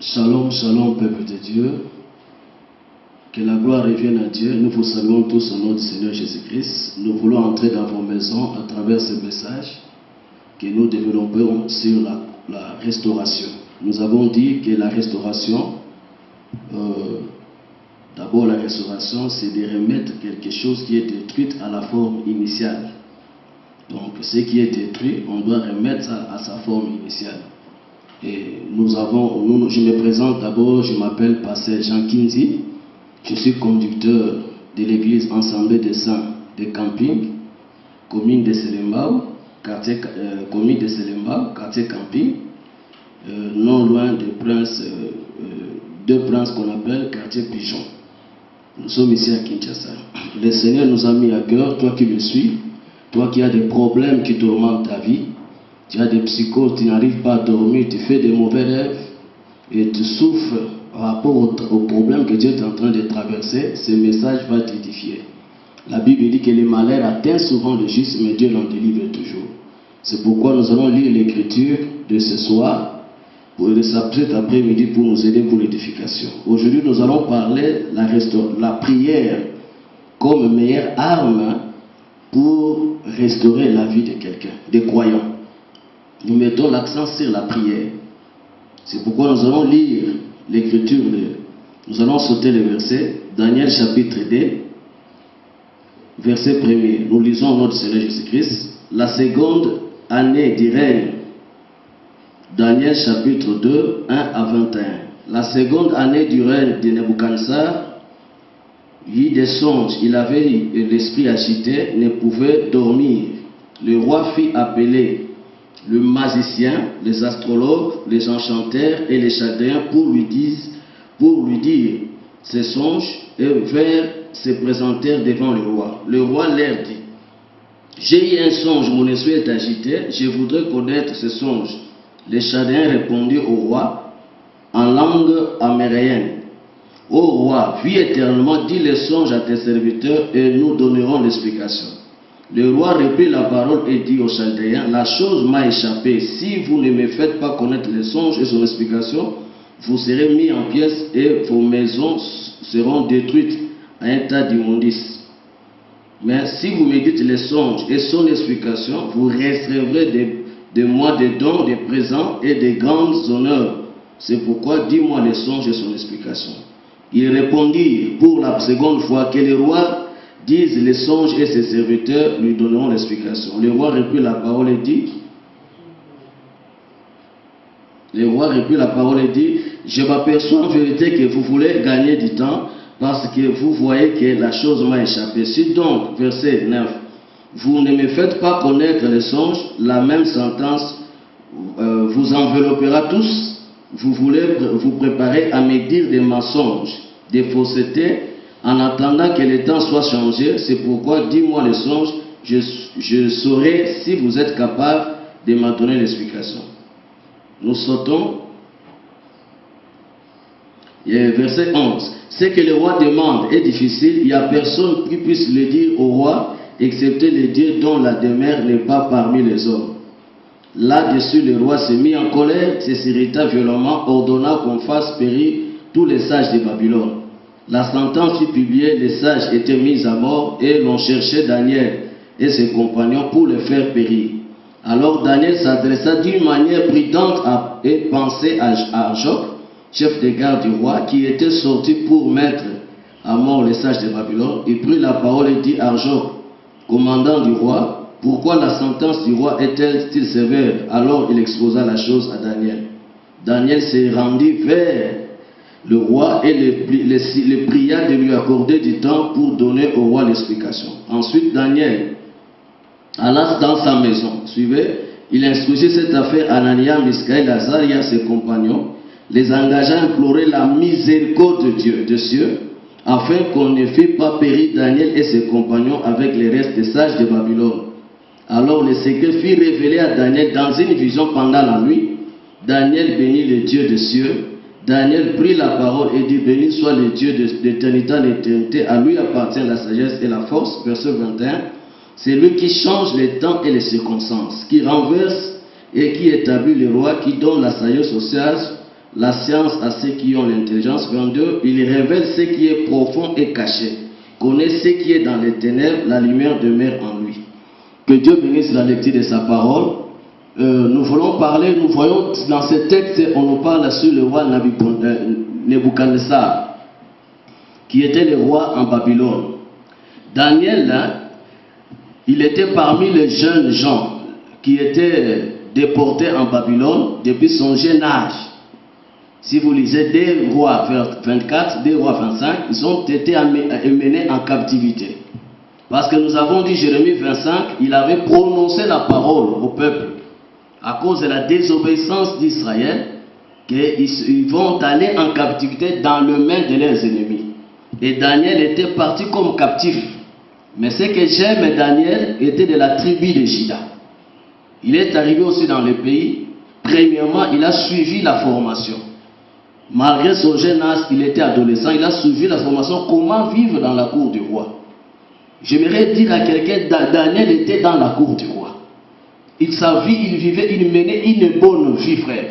Shalom, shalom, peuple de Dieu. Que la gloire revienne à Dieu. Nous vous saluons tous au nom du Seigneur Jésus-Christ. Nous voulons entrer dans vos maisons à travers ce message que nous développons sur la restauration. Nous avons dit que la restauration, d'abord la restauration, c'est de remettre quelque chose qui est détruit à la forme initiale. Donc ce qui est détruit, on doit remettre ça à sa forme initiale. Et je me présente d'abord, je m'appelle Pasteur Jean Kinzi, je suis conducteur de l'église Ensemble des Saints de Camping, commune de Selembao, quartier Camping, non loin de deux princes qu'on appelle quartier Pigeon. Nous sommes ici à Kinshasa. Le Seigneur nous a mis à cœur, toi qui me suis, toi qui as des problèmes qui tourmentent ta vie, tu as des psychoses, tu n'arrives pas à dormir, tu fais des mauvais rêves et tu souffres par rapport aux problèmes que Dieu est en train de traverser, ce message va t'édifier. La Bible dit que les malheurs atteignent souvent le juste, mais Dieu l'en délivre toujours. C'est pourquoi nous allons lire l'écriture de ce soir, de cet après-midi pour nous aider pour l'édification. Aujourd'hui, nous allons parler de la prière comme meilleure arme pour restaurer la vie de quelqu'un, des croyants. Nous mettons l'accent sur la prière. C'est pourquoi nous allons lire l'écriture. Nous allons sauter le verset. Daniel chapitre 2, verset 1er. Nous lisons notre Seigneur Jésus-Christ. La seconde année du règne. Daniel chapitre 2, 1 à 21. La seconde année du règne de Nebuchadnezzar, il y eut des songes. Il avait l'esprit agité, ne pouvait dormir. Le roi fit appeler le magicien, les astrologues, les enchanteurs et les chaldéens pour lui dire ses songes et se présentèrent devant le roi. Le roi leur dit: j'ai eu un songe, mon esprit est agité, je voudrais connaître ce songe. Les chaldéens répondirent au roi en langue amérindienne: ô roi, vis éternellement, dis les songes à tes serviteurs et nous donnerons l'explication. Le roi reprit la parole et dit aux Chaldéens: la chose m'a échappé. Si vous ne me faites pas connaître les songes et son explication, vous serez mis en pièces et vos maisons seront détruites à un tas d'immondices. Mais si vous me dites les songes et son explication, vous recevrez de moi des dons, des présents et des grands honneurs. C'est pourquoi dis-moi les songes et son explication. Il répondit pour la seconde fois que le roi dise les songes et ses serviteurs lui donneront l'explication. Le roi reprit la parole et dit: je m'aperçois en vérité que vous voulez gagner du temps parce que vous voyez que la chose m'a échappé. Si donc, verset 9, vous ne me faites pas connaître les songes, la même sentence vous enveloppera tous. Vous voulez vous préparer à me dire des mensonges, des faussetés, en attendant que le temps soit changé. C'est pourquoi dis-moi les songes, je saurai si vous êtes capable de m'en donner l'explication. Nous sautons. Verset 11. Ce que le roi demande est difficile. Il n'y a personne qui puisse le dire au roi, excepté le Dieu dont la demeure n'est pas parmi les hommes. Là-dessus, le roi se mit en colère, s'irrita violemment, ordonna qu'on fasse périr tous les sages de Babylone. La sentence fut publiée, les sages étaient mis à mort et l'on cherchait Daniel et ses compagnons pour les faire périr. Alors Daniel s'adressa d'une manière prudente et pensée à Arjoc, chef des gardes du roi, qui était sorti pour mettre à mort les sages de Babylone. Il prit la parole et dit: Arjoc, commandant du roi, pourquoi la sentence du roi est-elle sévère? Alors il exposa la chose à Daniel. Daniel se rendit vers le roi et le pria de lui accorder du temps pour donner au roi l'explication. Ensuite, Daniel alla dans sa maison. Suivez, il instruisit cette affaire à Anania, Misaël, Azaria, ses compagnons, les engagea à implorer la miséricorde de Dieu, de cieux, afin qu'on ne fît pas périr Daniel et ses compagnons avec les restes des sages de Babylone. Alors le secret fut révélé à Daniel dans une vision pendant la nuit. Daniel bénit le Dieu des cieux. Daniel prit la parole et dit: béni soit le Dieu d'éternité en éternité, à lui appartient la sagesse et la force. Verset 21. C'est lui qui change les temps et les circonstances, qui renverse et qui établit le roi, qui donne la sagesse aux sages la science à ceux qui ont l'intelligence. 22, il révèle ce qui est profond et caché. Connaît ce qui est dans les ténèbres, la lumière demeure en lui. Que Dieu bénisse la lecture de sa parole. Nous voulons parler, nous voyons dans ce texte, on nous parle sur le roi Nebuchadnezzar, qui était le roi en Babylone. Daniel, là, il était parmi les jeunes gens qui étaient déportés en Babylone depuis son jeune âge. Si vous lisez des rois 24, des rois 25, ils ont été emmenés en captivité. Parce que nous avons dit, Jérémie 25, il avait prononcé la parole au peuple à cause de la désobéissance d'Israël, qu'ils vont aller en captivité dans le main de leurs ennemis. Et Daniel était parti comme captif. Mais ce que j'aime, Daniel était de la tribu de Juda. Il est arrivé aussi dans le pays. Premièrement, il a suivi la formation. Malgré son jeune âge, il était adolescent, il a suivi la formation comment vivre dans la cour du roi. J'aimerais dire à quelqu'un, Daniel était dans la cour du roi. Sa vie, il vivait, il menait une bonne vie, frère.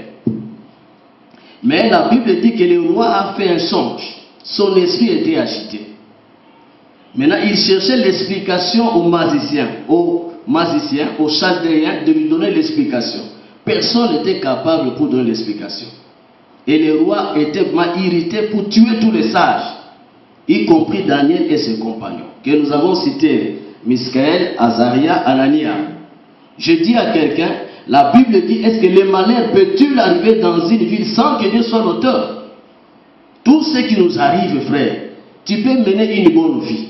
Mais la Bible dit que le roi a fait un songe. Son esprit était agité. Maintenant, il cherchait l'explication aux magiciens, aux chaldéens, de lui donner l'explication. Personne n'était capable pour donner l'explication. Et le roi était irrité pour tuer tous les sages, y compris Daniel et ses compagnons, que nous avons cités, Michaël, Azaria, Anania. Je dis à quelqu'un, la Bible dit, est-ce que le malheur peut-il arriver dans une ville sans que Dieu soit l'auteur? Tout ce qui nous arrive, frère, tu peux mener une bonne vie.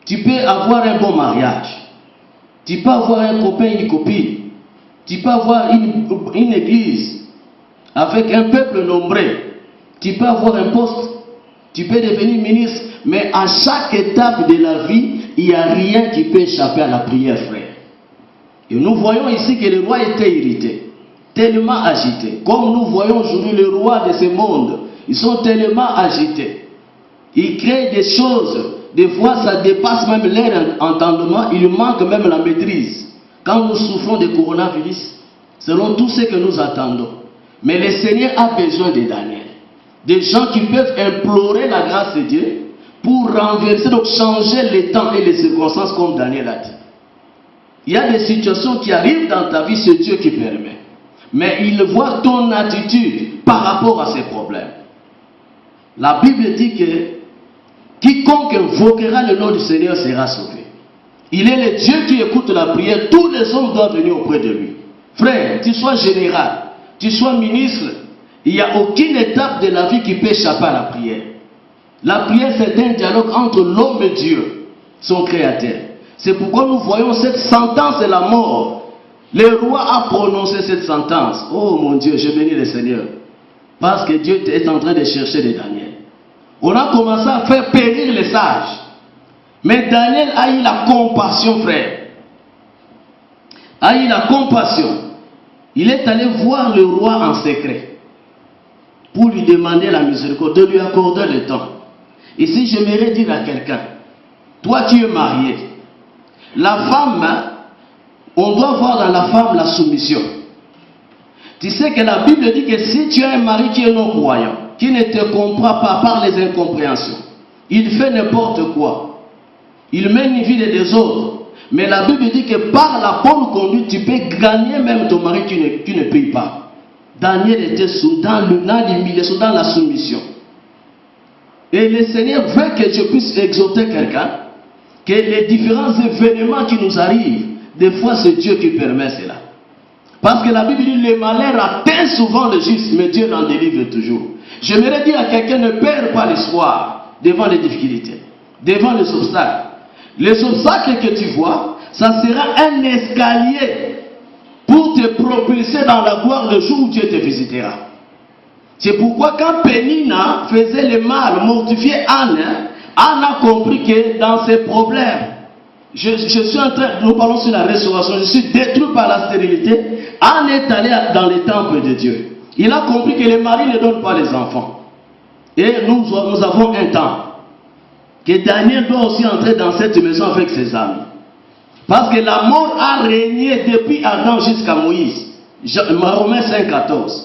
Tu peux avoir un bon mariage. Tu peux avoir un copain, une copine. Tu peux avoir une église avec un peuple nombreux. Tu peux avoir un poste. Tu peux devenir ministre. Mais à chaque étape de la vie, il n'y a rien qui peut échapper à la prière, frère. Et nous voyons ici que le roi était irrité, tellement agité. Comme nous voyons aujourd'hui le roi de ce monde, ils sont tellement agités. Ils créent des choses. Des fois, ça dépasse même leur entendement. Il manque même la maîtrise. Quand nous souffrons de coronavirus, selon tout ce que nous attendons. Mais le Seigneur a besoin de Daniel. Des gens qui peuvent implorer la grâce de Dieu pour renverser, donc changer les temps et les circonstances comme Daniel a dit. Il y a des situations qui arrivent dans ta vie, c'est Dieu qui permet. Mais il voit ton attitude par rapport à ces problèmes. La Bible dit que quiconque invoquera le nom du Seigneur sera sauvé. Il est le Dieu qui écoute la prière. Tous les hommes doivent venir auprès de lui. Frère, tu sois général, tu sois ministre, il n'y a aucune étape de la vie qui peut échapper à la prière. La prière, c'est un dialogue entre l'homme et Dieu, son créateur. C'est pourquoi nous voyons cette sentence de la mort. Le roi a prononcé cette sentence. Oh mon Dieu, je bénis le Seigneur. Parce que Dieu est en train de chercher des Daniel. On a commencé à faire périr les sages. Mais Daniel a eu la compassion, frère. A eu la compassion. Il est allé voir le roi en secret pour lui demander la miséricorde, de lui accorder le temps. Ici, j'aimerais dire à quelqu'un, toi qui es marié, la femme, on doit voir dans la femme la soumission. Tu sais que la Bible dit que si tu as un mari qui est non-croyant, qui ne te comprend pas par les incompréhensions, il fait n'importe quoi. Il mène une vie de désordre. Mais la Bible dit que par la bonne conduite, tu peux gagner même ton mari qui ne paye pas. Daniel était dans l'humiliation, dans la soumission. Et le Seigneur veut que je puisse exhorter quelqu'un, que les différents événements qui nous arrivent, des fois c'est Dieu qui permet cela. Parce que la Bible dit le malheur atteint souvent le juste, mais Dieu l'en délivre toujours. J'aimerais dire à quelqu'un, ne perds pas l'espoir devant les difficultés, devant les obstacles. Les obstacles que tu vois, ça sera un escalier pour te propulser dans la gloire le jour où Dieu te visitera. C'est pourquoi quand Pénina faisait le mal, mortifiait Anne, Anne a compris que dans ses problèmes, je suis en train, nous parlons sur la restauration, je suis détruit par la stérilité. Anne est allé dans les temples de Dieu. Il a compris que les maris ne donnent pas les enfants. Et nous avons un temps que Daniel doit aussi entrer dans cette maison avec ses amis. Parce que la mort a régné depuis Adam jusqu'à Moïse. Romains 5,14.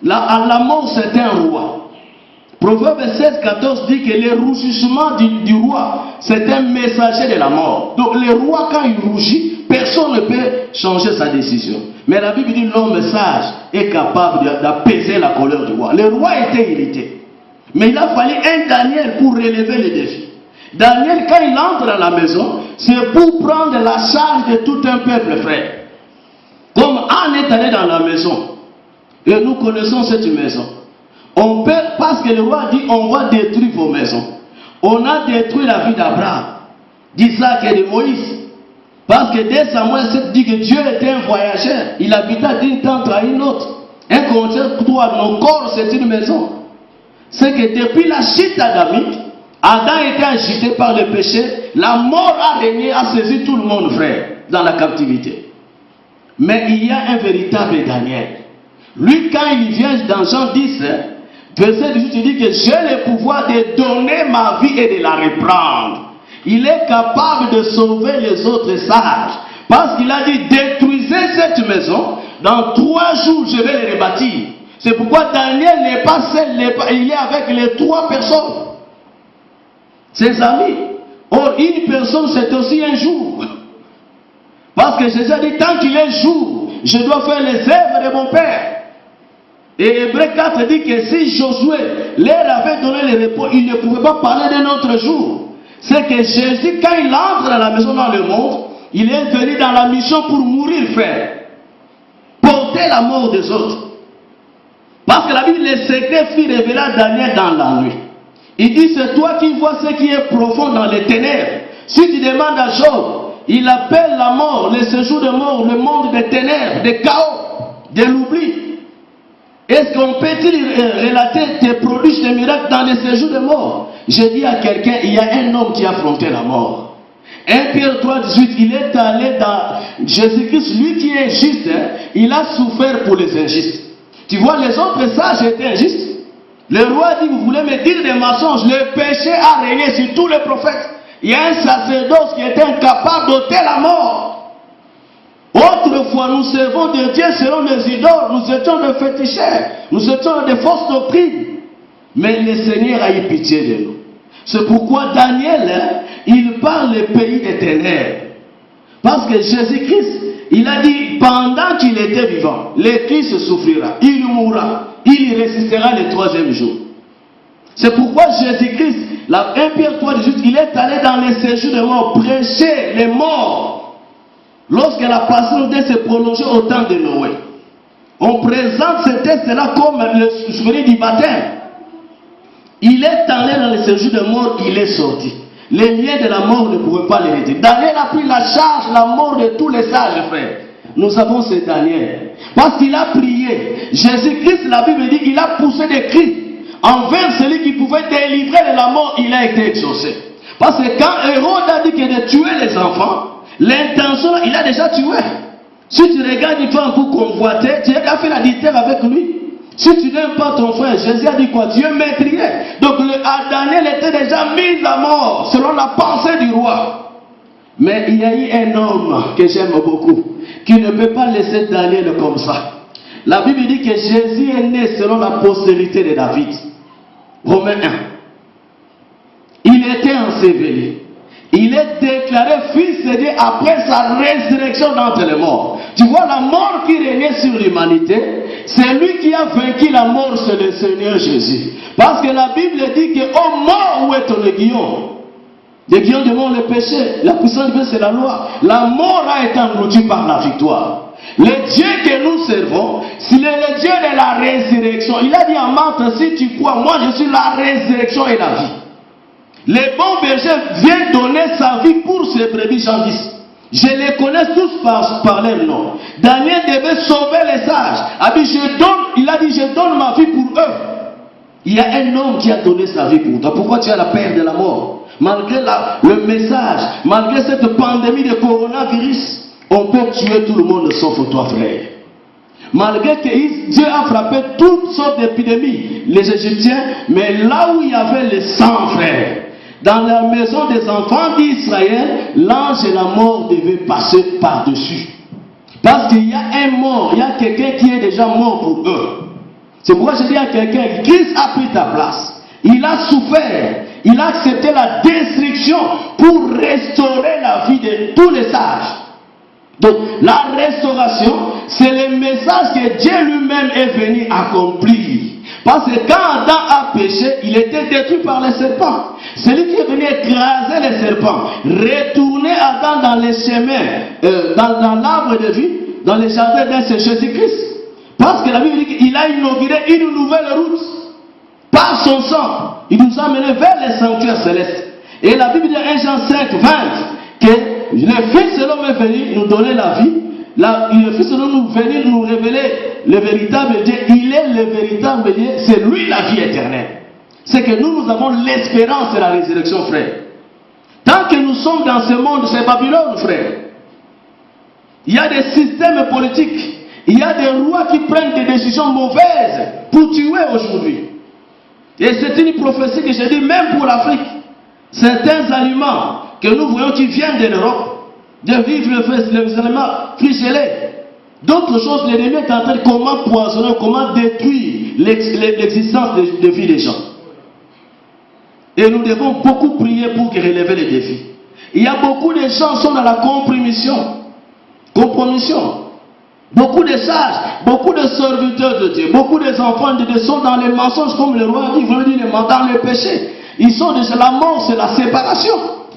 la mort c'est un roi. Proverbe 16-14 dit que le rougissement du roi, c'est un messager de la mort. Donc le roi, quand il rougit, personne ne peut changer sa décision. Mais la Bible dit que l'homme sage est capable d'apaiser la colère du roi. Le roi était irrité. Mais il a fallu un Daniel pour relever le défi. Daniel, quand il entre à la maison, c'est pour prendre la charge de tout un peuple, frère. Comme Anne est allé dans la maison, et nous connaissons cette maison. On peut, parce que le roi dit, on va détruire vos maisons. On a détruit la vie d'Abraham, d'Isaac et de Moïse. Parce que dès Samuel 7 dit que Dieu était un voyageur. Il habitait d'une tente à une autre. Un concert pour toi, nos corps, c'est une maison. C'est que depuis la chute d'Adamique, Adam était agité par le péché. La mort a régné, a saisi tout le monde, frère, dans la captivité. Mais il y a un véritable Daniel. Lui, quand il vient dans Jean 10, verset 18, il dit que j'ai le pouvoir de donner ma vie et de la reprendre. Il est capable de sauver les autres sages. Parce qu'il a dit, détruisez cette maison, dans 3 jours je vais les rebâtir. C'est pourquoi Daniel n'est pas seul, il est avec les 3 personnes. Ses amis. Or, une personne c'est aussi un jour. Parce que Jésus a dit, tant qu'il est jour, je dois faire les œuvres de mon Père. Et Hébreux 4 dit que si Josué leur avait donné le repos, il ne pouvait pas parler d'un autre jour. C'est que Jésus, quand il entre à la maison dans le monde, il est venu dans la mission pour mourir, frère. Porter la mort des autres. Parce que la Bible, le secret fut révélé à Daniel dans la nuit. Il dit, c'est toi qui vois ce qui est profond dans les ténèbres. Si tu demandes à Job, il appelle la mort, le séjour de mort, le monde des ténèbres, des chaos, de l'oubli. Est-ce qu'on peut-il relater tes prodiges, tes miracles dans les séjours de mort? Je dis à quelqu'un, il y a un homme qui a affronté la mort. 1 Pierre 3,18, il est allé dans Jésus-Christ, lui qui est juste, il a souffert pour les injustes. Tu vois, les autres sages étaient injustes. Le roi dit, vous voulez me dire des mensonges? Le péché a régné sur tous les prophètes. Il y a un sacerdoce qui était incapable d'ôter la mort. Autrefois, nous servons de Dieu selon les idoles, nous étions des féticheurs, nous étions des fausses doctrines. Mais le Seigneur a eu pitié de nous. C'est pourquoi Daniel, il parle le pays des ténèbres. Parce que Jésus-Christ, il a dit, pendant qu'il était vivant, le Christ souffrira, il mourra, il résistera le 3e jour. C'est pourquoi Jésus-Christ, 1 Pierre 3,18, il est allé dans les séjours de mort, prêcher les morts. Lorsque la passion s'est prolongée au temps de Noé, on présente cela comme le souvenir du baptême. Il est allé dans les séjours de mort, il est sorti. Les liens de la mort ne pouvaient pas l'aider. Daniel a pris la charge, la mort de tous les sages, frères. Nous avons ce Daniel. Parce qu'il a prié. Jésus-Christ, la Bible dit, il a poussé des cris envers celui qui pouvait délivrer de la mort, il a été exaucé. Parce que quand Hérode a dit que de tuer les enfants, l'intention, il a déjà tué. Si tu regardes une femme pour convoiter, tu as fait la distinction avec lui. Si tu n'aimes pas ton frère, Jésus a dit quoi? Dieu meurtrier. Donc Daniel était déjà mis à mort, selon la pensée du roi. Mais il y a eu un homme que j'aime beaucoup, qui ne peut pas laisser Daniel comme ça. La Bible dit que Jésus est né selon la postérité de David. Romains 1. Il était enseveli. Il est déclaré fils de Dieu après sa résurrection d'entre les morts. Tu vois, la mort qui régnait sur l'humanité, c'est lui qui a vaincu la mort, c'est le Seigneur Jésus. Parce que la Bible dit que oh mort, où est ton aiguillon? L'aiguillon demande le péché. La puissance de Dieu, c'est la loi. La mort a été engloutie par la victoire. Le Dieu que nous servons, c'est le Dieu de la résurrection. Il a dit à Marthe, si tu crois, moi je suis la résurrection et la vie. Le bon berger vient donner sa vie pour ses brebis, Jean 10. Je les connais tous par leur nom. Daniel devait sauver les sages. Il a dit, je donne ma vie pour eux. Il y a un homme qui a donné sa vie pour toi. Pourquoi tu as la peur de la mort? Malgré le message, malgré cette pandémie de coronavirus, on peut tuer tout le monde sauf toi, frère. Malgré que Dieu a frappé toutes sortes d'épidémies, les Égyptiens, mais là où il y avait le sang, frère, dans la maison des enfants d'Israël, l'ange et la mort devaient passer par-dessus. Parce qu'il y a un mort, il y a quelqu'un qui est déjà mort pour eux. C'est pourquoi je dis à quelqu'un, Christ a pris ta place. Il a souffert. Il a accepté la destruction pour restaurer la vie de tous les sages. Donc, la restauration, c'est le message que Dieu lui-même est venu accomplir. Parce que quand Adam a péché, il était détruit par les serpents. C'est lui qui est venu écraser les serpents, retourner Adam dans les chemins, dans l'arbre de vie, dans les jardins d'un, c'est Jésus-Christ. Parce que la Bible dit qu'il a inauguré une nouvelle route. Par son sang, il nous a menés vers les sanctuaires célestes. Et la Bible dit dans 1 Jean 5, 20, que le Fils de l'homme est venu nous donner la vie. Le Fils de l'homme est venu nous révéler le véritable Dieu. Il est le véritable Dieu. C'est lui la vie éternelle. C'est que nous avons l'espérance de la résurrection, frère. Tant que nous sommes dans ce monde, c'est Babylone, frère. Il y a des systèmes politiques. Il y a des rois qui prennent des décisions mauvaises pour tuer aujourd'hui. Et c'est une prophétie que je dis même pour l'Afrique. Certains aliments que nous voyons qui viennent de l'Europe, de vivre les aliments frigélés. D'autres choses, l'ennemi est en train de comment poisonner, comment détruire l'existence de vie des gens. Et nous devons beaucoup prier pour relever les défis. Il y a beaucoup de gens qui sont dans la compromission. Beaucoup de sages, beaucoup de serviteurs de Dieu, beaucoup des enfants de Dieu sont dans les mensonges, comme le roi dit, ils veulent dire dans le péché. Ils sont déjà la mort, c'est la séparation.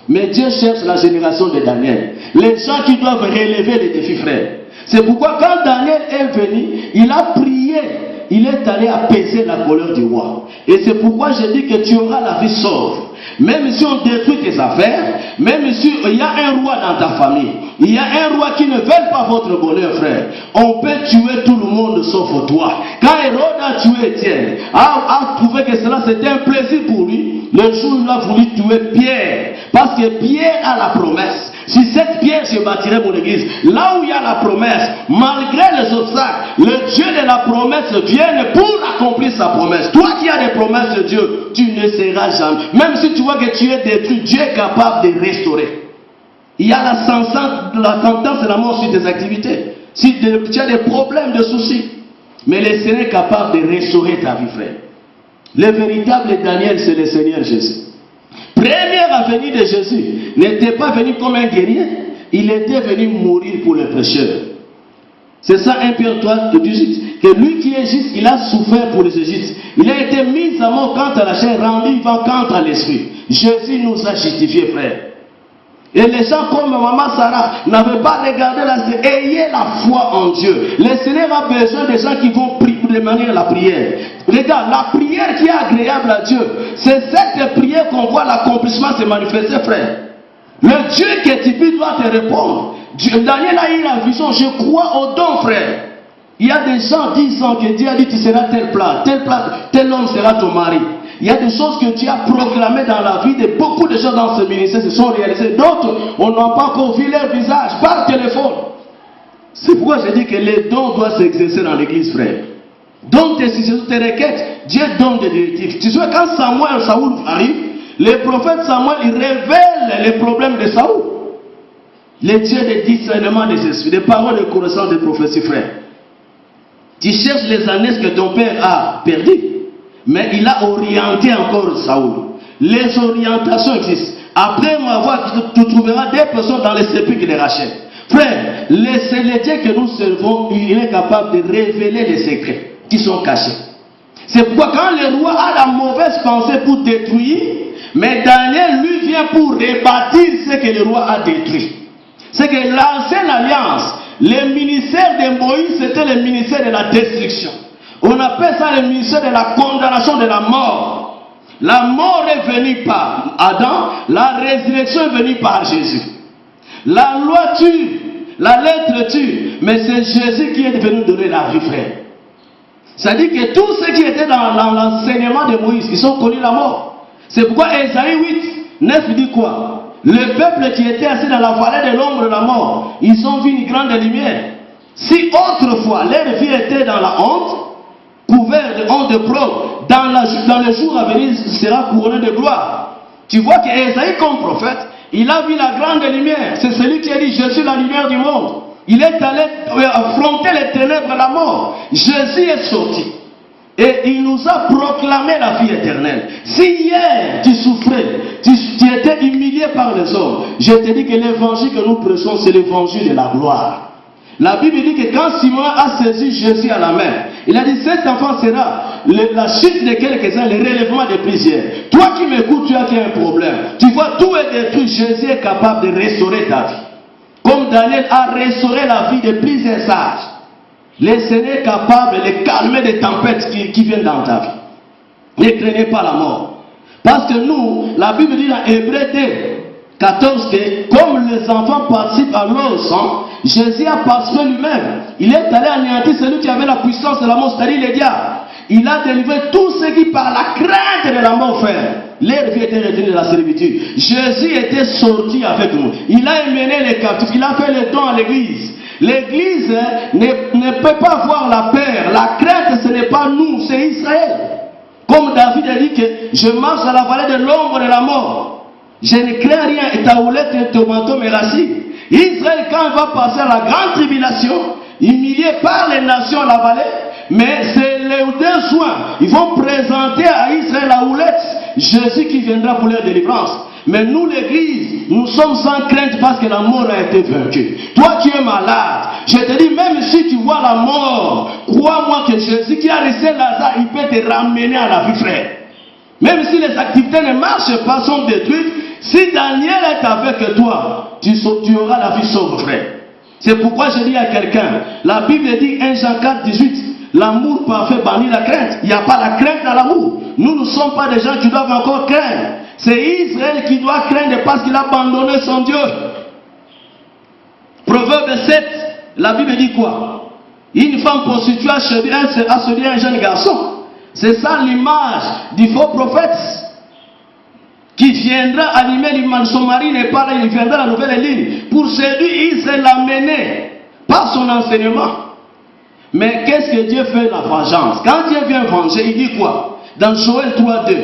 Mais Dieu cherche la génération de Daniel. Les gens qui doivent relever les défis, frères. C'est pourquoi quand Daniel est venu, il a prié. Il est allé apaiser la colère du roi. Et c'est pourquoi je dis que tu auras la vie sauve. Même si on détruit tes affaires, même si il y a un roi dans ta famille, il y a un roi qui ne veut pas votre bonheur, frère, on peut tuer tout le monde sauf toi. Quand Hérode a tué Étienne, a trouvé que cela c'était un plaisir pour lui, le jour où il a voulu tuer Pierre, parce que Pierre a la promesse. Si cette pierre je bâtirai mon église, là où il y a la promesse, malgré les obstacles, le Dieu de la promesse vient pour accomplir sa promesse. Toi qui as des promesses de Dieu, tu ne seras jamais. Même si tu vois que tu es détruit, Dieu est capable de restaurer. Il y a la sentence de la mort sur tes activités. Si tu as des problèmes, de soucis, mais le Seigneur est capable de restaurer ta vie, frère. Le véritable Daniel, c'est le Seigneur Jésus. Première venue de Jésus n'était pas venu comme un guerrier, il était venu mourir pour les pécheurs. C'est ça 1 Pierre 3 18, que lui qui est juste, il a souffert pour les Égyptiens. Il a été mis à mort quant à la chair, rendu vivant quant à l'esprit. Jésus nous a justifiés, frère. Et les gens comme maman Sarah n'avaient pas regardé la Seigneur. Ayez la foi en Dieu. Le Seigneur a besoin des gens qui vont prier de manière la prière. Regarde, la prière qui est agréable à Dieu, c'est cette prière qu'on voit l'accomplissement se manifester, frère. Le Dieu que tu peux doit te répondre. Daniel a eu la vision, je crois au don, frère. Il y a des gens disant que Dieu a dit tu seras tel plat, tel homme sera ton mari. Il y a des choses que Dieu a proclamées dans la vie de beaucoup de gens dans ce ministère se sont réalisées. D'autres, on n'a pas encore vu leur visage par téléphone. C'est pourquoi je dis que les dons doivent s'exercer dans l'église, frère. Donc tes requêtes, Dieu donne des directives. Tu sais, quand Saoul arrive, le prophète Samuel, il révèle les problèmes de Saoul. Les dieux de discernement des esprits, des paroles de connaissance des prophéties, frère. Tu cherches les années que ton père a perdues. Mais il a orienté encore Saoul. Les orientations existent. Après m'avoir, tu trouveras des personnes dans les sépulcres de Rachel. Frère, le Dieu que nous servons, il est capable de révéler les secrets qui sont cachés. C'est pourquoi quand le roi a la mauvaise pensée pour détruire, mais Daniel lui vient pour rebâtir ce que le roi a détruit. C'est que l'ancienne alliance, le ministère de Moïse, c'était le ministère de la destruction. On appelle ça le ministère de la condamnation de la mort. La mort est venue par Adam, la résurrection est venue par Jésus. La loi tue, la lettre tue, mais c'est Jésus qui est venu donner la vie, frère. C'est-à-dire que tous ceux qui étaient dans l'enseignement de Moïse, ils ont connu la mort. C'est pourquoi Ésaïe 8, 9 dit quoi? Le peuple qui était assis dans la vallée de l'ombre de la mort, ils ont vu une grande lumière. Si autrefois leur vie était dans la honte, couvert de honte de preuve, dans le jour à venir, sera couronné de gloire. Tu vois que Ésaïe comme prophète, il a vu la grande lumière. C'est celui qui a dit, je suis la lumière du monde. Il est allé affronter les ténèbres de la mort. Jésus est sorti. Et il nous a proclamé la vie éternelle. Si hier tu souffrais, tu étais humilié par les hommes, je te dis que l'évangile que nous prêchons, c'est l'évangile de la gloire. La Bible dit que quand Simon a saisi Jésus à la main, il a dit, cet enfant sera la chute de quelques-uns, le relèvement de plusieurs. Toi qui m'écoutes, tu as un problème. Tu vois, tout est détruit. Jésus est capable de restaurer ta vie. Comme Daniel a restauré la vie de plusieurs sages. Le Seigneur est capable de calmer les tempêtes qui viennent dans ta vie. Ne craignez pas la mort. Parce que nous, la Bible dit dans Hébreux 2, 14 que comme les enfants participent à leur sang, Jésus a participé lui-même. Il est allé anéantir celui qui avait la puissance de la mort, c'est-à-dire le diable. Il a délivré tous ceux qui par la crainte de la mort faire. Leur vie était retenue de la servitude. Jésus était sorti avec nous. Il a emmené les captifs. Il a fait le don à l'église. L'église ne peut pas avoir la peur. La crainte, ce n'est pas nous, c'est Israël. Comme David a dit que je marche à la vallée de l'ombre de la mort. Je ne crains rien et ta houlette et ton manteau me rassurent. Israël, quand il va passer à la grande tribulation, humilié par les nations à la vallée, mais c'est les deux soins. Ils vont présenter à Israël la houlette, Jésus qui viendra pour leur délivrance. Mais nous, l'église, nous sommes sans crainte parce que la mort a été vaincue. Toi, tu es malade. Je te dis, même si tu vois la mort, crois-moi que Jésus qui a laissé Lazare, il peut te ramener à la vie, frère. Même si les activités ne marchent pas, sont détruites, si Daniel est avec toi, tu auras la vie sauve, frère. C'est pourquoi je dis à quelqu'un, la Bible dit 1 Jean 4, 18, l'amour parfait bannit la crainte. Il n'y a pas la crainte dans l'amour. Nous ne sommes pas des gens qui doivent encore craindre. C'est Israël qui doit craindre parce qu'il a abandonné son Dieu. Proverbe 7, la Bible dit quoi? Une femme prostituée a séduit un jeune garçon. C'est ça l'image du faux prophète qui viendra animer son mari n'est pas là, il viendra à la nouvelle ligne pour séduire Israël, l'amener par son enseignement. Mais qu'est-ce que Dieu fait la vengeance? Quand Dieu vient venger, il dit quoi? Dans Joël 3:2,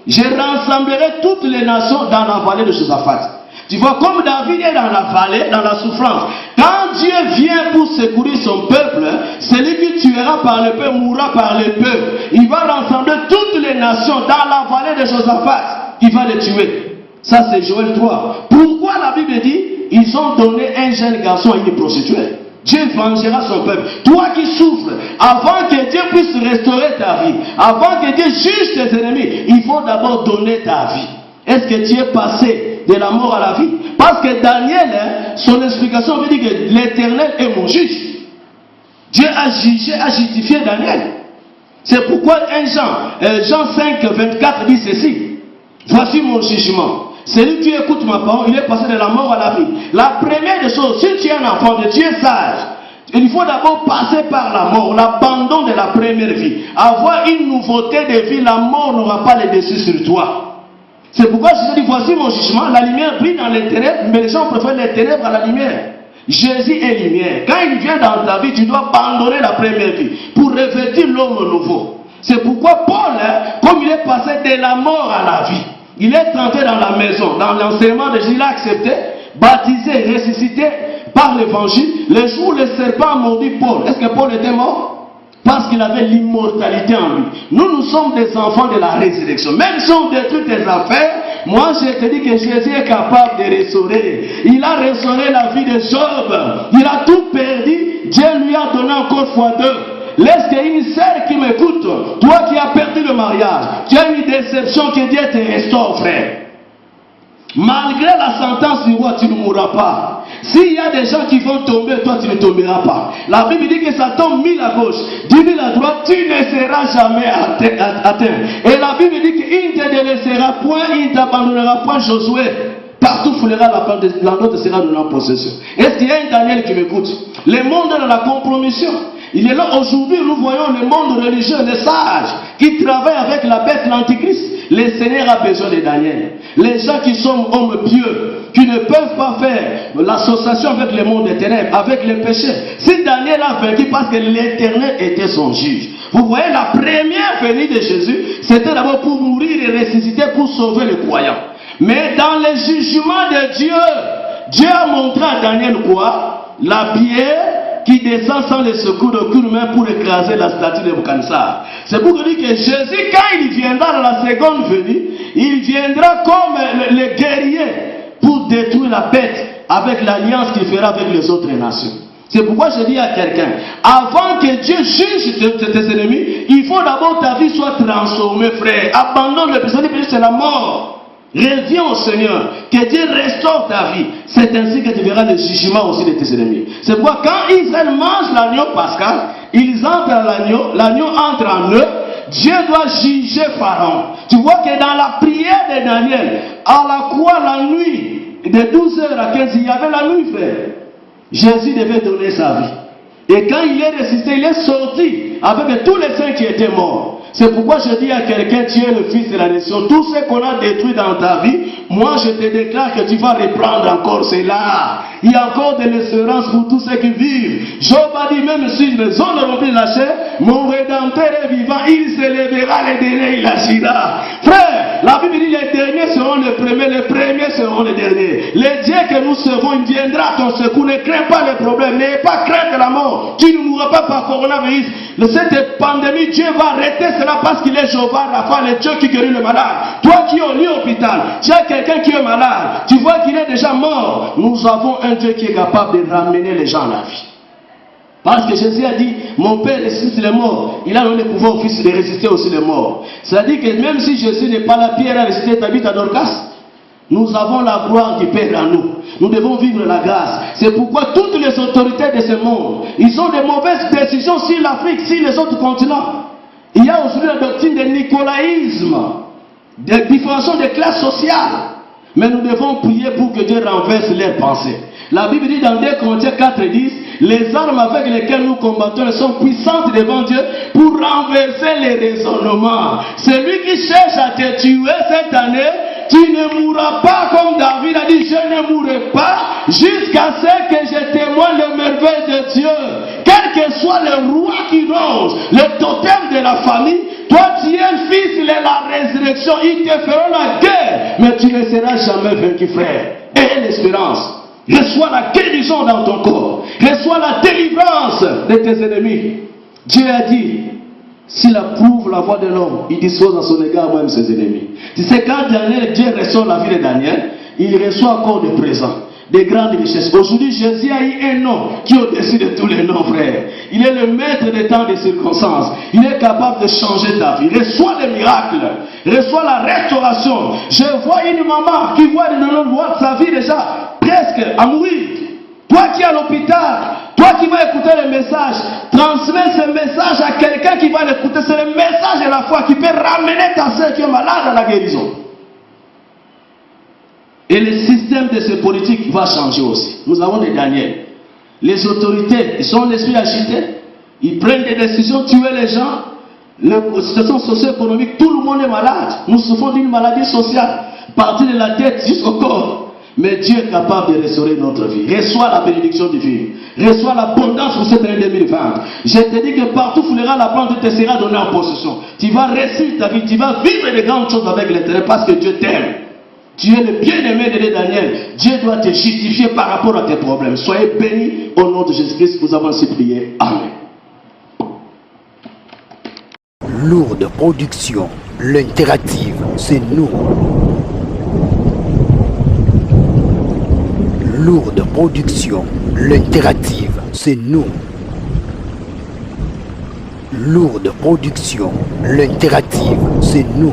je rassemblerai toutes les nations dans la vallée de Josaphat. Tu vois, comme David est dans la vallée, dans la souffrance, quand Dieu vient pour secourir son peuple, celui qui tuera par le peuple mourra par le peuple. Il va rassembler toutes les nations dans la vallée de Josaphat. Il va les tuer. Ça, c'est Joël 3. Pourquoi la Bible dit ils ont donné un jeune garçon à une prostituée? Dieu vengera son peuple. Toi qui souffres, avant que Dieu puisse restaurer ta vie, avant que Dieu juge tes ennemis, il faut d'abord donner ta vie. Est-ce que tu es passé de la mort à la vie? Parce que Daniel, son explication veut dire que l'Éternel est mon juge. Dieu a jugé, a justifié Daniel. C'est pourquoi Jean 5, 24 dit ceci. Voici mon jugement. Celui qui écoute ma parole, il est passé de la mort à la vie. La première des choses, si tu es un enfant de Dieu sage, il faut d'abord passer par la mort, l'abandon de la première vie. Avoir une nouveauté de vie, la mort n'aura pas le dessus sur toi. C'est pourquoi je te dis, voici mon jugement, la lumière brille dans les ténèbres, mais les gens préfèrent les ténèbres à la lumière. Jésus est lumière. Quand il vient dans ta vie, tu dois abandonner la première vie pour revêtir l'homme nouveau. C'est pourquoi Paul, comme il est passé de la mort à la vie, il est entré dans la maison, dans l'enseignement de Jésus, il a accepté, baptisé, ressuscité par l'évangile. Le jour où le serpent a mordu Paul, est-ce que Paul était mort? Parce qu'il avait l'immortalité en lui. Nous sommes des enfants de la résurrection. Même si on détruit tes affaires, moi je te dis que Jésus est capable de restaurer. Il a restauré la vie de Job. Il a tout perdu. Dieu lui a donné encore x2. Laisse une sœur qui m'écoute, toi qui as perdu le mariage, tu as une déception que Dieu te restaure, frère. Malgré la sentence du roi, tu ne mourras pas. S'il y a des gens qui vont tomber, toi tu ne tomberas pas. La Bible dit que ça tombe 1000 à gauche, 10 000 à droite, tu ne seras jamais atteint. Et la Bible dit qu'il ne te délaissera point, il ne t'abandonnera point, Josué. Partout foulera la note sera de la possession. Est-ce qu'il y a un Daniel qui m'écoute? Le monde est dans la compromission. Il est là aujourd'hui, nous voyons le monde religieux, les sages qui travaillent avec la bête, l'antichrist. Le Seigneur a besoin de Daniel. Les gens qui sont hommes pieux, qui ne peuvent pas faire l'association avec le monde des ténèbres, avec les péchés. Si Daniel a vaincu parce que l'Éternel était son juge. Vous voyez, la première venue de Jésus, c'était d'abord pour mourir et ressusciter pour sauver les croyants. Mais dans le jugement de Dieu, Dieu a montré à Daniel quoi? La pierre qui descend sans le secours d'aucune main pour écraser la statue de Nebuchadnezzar. C'est pour dire que Jésus, quand il viendra dans la seconde venue, il viendra comme le guerrier pour détruire la bête avec l'alliance qu'il fera avec les autres nations. C'est pourquoi je dis à quelqu'un, avant que Dieu juge tes ennemis, il faut d'abord ta vie soit transformée, frère. Abandonne le péché, c'est la mort. Reviens au Seigneur, que Dieu restaure ta vie. C'est ainsi que tu verras le jugement aussi de tes ennemis. C'est pourquoi quand Israël mange l'agneau pascal, ils entrent à l'agneau entre en eux, Dieu doit juger Pharaon. Tu vois que dans la prière de Daniel, à la croix la nuit, de 12h à 15h, il y avait la nuit, frère. Jésus devait donner sa vie. Et quand il est ressuscité, il est sorti avec tous les saints qui étaient morts. C'est pourquoi je dis à quelqu'un, tu es le fils de la nation. Tout ce qu'on a détruit dans ta vie, moi je te déclare que tu vas reprendre encore cela. Il y a encore de l'espérance pour tous ceux qui vivent. Job a dit, même si les hommes remplis de la chair, mon rédempteur est vivant, il se lèvera, les derniers, il agira. Frère, la Bible dit, les derniers seront les premiers seront les derniers. Le Dieu que nous servons, il viendra à ton secours. Ne crains pas les problèmes, n'ayez pas crainte de la mort. Tu ne mourras pas par coronavirus. Cette pandémie, Dieu va arrêter cela parce qu'il est Jéhovah Rapha, le Dieu qui guérit le malade. Toi qui es au lit hôpital, tu as quelqu'un qui est malade, tu vois qu'il est déjà mort. Nous avons un Dieu qui est capable de ramener les gens à la vie. Parce que Jésus a dit, mon Père ressuscite les morts. Il a donné le pouvoir au Fils de ressusciter aussi les morts. C'est-à-dire que même si Jésus n'est pas là, Pierre a ressuscité, t'habites à Dorcas. Nous avons la gloire du Père en nous. Nous devons vivre la grâce. C'est pourquoi toutes les autorités de ce monde, ils ont de mauvaises décisions sur l'Afrique, sur les autres continents. Il y a aujourd'hui la doctrine du nicolaïsme, de différenciation des classes sociales. Mais nous devons prier pour que Dieu renverse leurs pensées. La Bible dit dans 2 Corinthiens 4:10, les armes avec lesquelles nous combattons sont puissantes devant Dieu pour renverser les raisonnements. Celui qui cherche à te tuer cette année, tu ne mourras pas comme David a dit, je ne mourrai pas jusqu'à ce que je témoigne le merveille de Dieu. Quel que soit le roi qui ronge, le totem de la famille, toi tu es le fils de la résurrection, ils te feront la guerre, mais tu ne seras jamais vaincu, frère. Et l'espérance. Reçois la guérison dans ton corps. Reçois la délivrance de tes ennemis. Dieu a dit, s'il approuve la voix de l'homme, il dispose à son égard même ses ennemis. Tu sais, quand Dieu ressort la vie de Daniel, il reçoit encore des présents, des grandes richesses. Aujourd'hui, Jésus a eu un nom qui est au-dessus de tous les noms, frère. Il est le maître des temps et des circonstances. Il est capable de changer ta vie. Reçois les miracles. Reçois la restauration. Je vois une maman qui voit sa vie déjà presque à mourir. Toi qui es à l'hôpital, toi qui vas écouter le message, transmets ce message à quelqu'un qui va l'écouter. C'est le message de la foi qui peut ramener ta soeur qui est malade à la guérison. Et le système de ces politiques va changer aussi. Nous avons des Daniel. Les autorités, ils sont l'esprit agité. Ils prennent des décisions, tuer les gens. La situation socio-économique, tout le monde est malade. Nous souffrons d'une maladie sociale, partir de la tête jusqu'au corps. Mais Dieu est capable de restaurer notre vie. Reçois la bénédiction divine. Reçois l'abondance pour cette année 2020. Je te dis que partout où la plante te sera donnée en possession. Tu vas réussir ta vie. Tu vas vivre de grandes choses avec l'Éternel parce que Dieu t'aime. Tu es le bien-aimé de Daniel. Dieu doit te justifier par rapport à tes problèmes. Soyez bénis au nom de Jésus-Christ. Nous avons ainsi prié. Amen. Lourde production. L'interactive, c'est nous. Lourde production. L'interactive, c'est nous. Lourde production. L'interactive, c'est nous.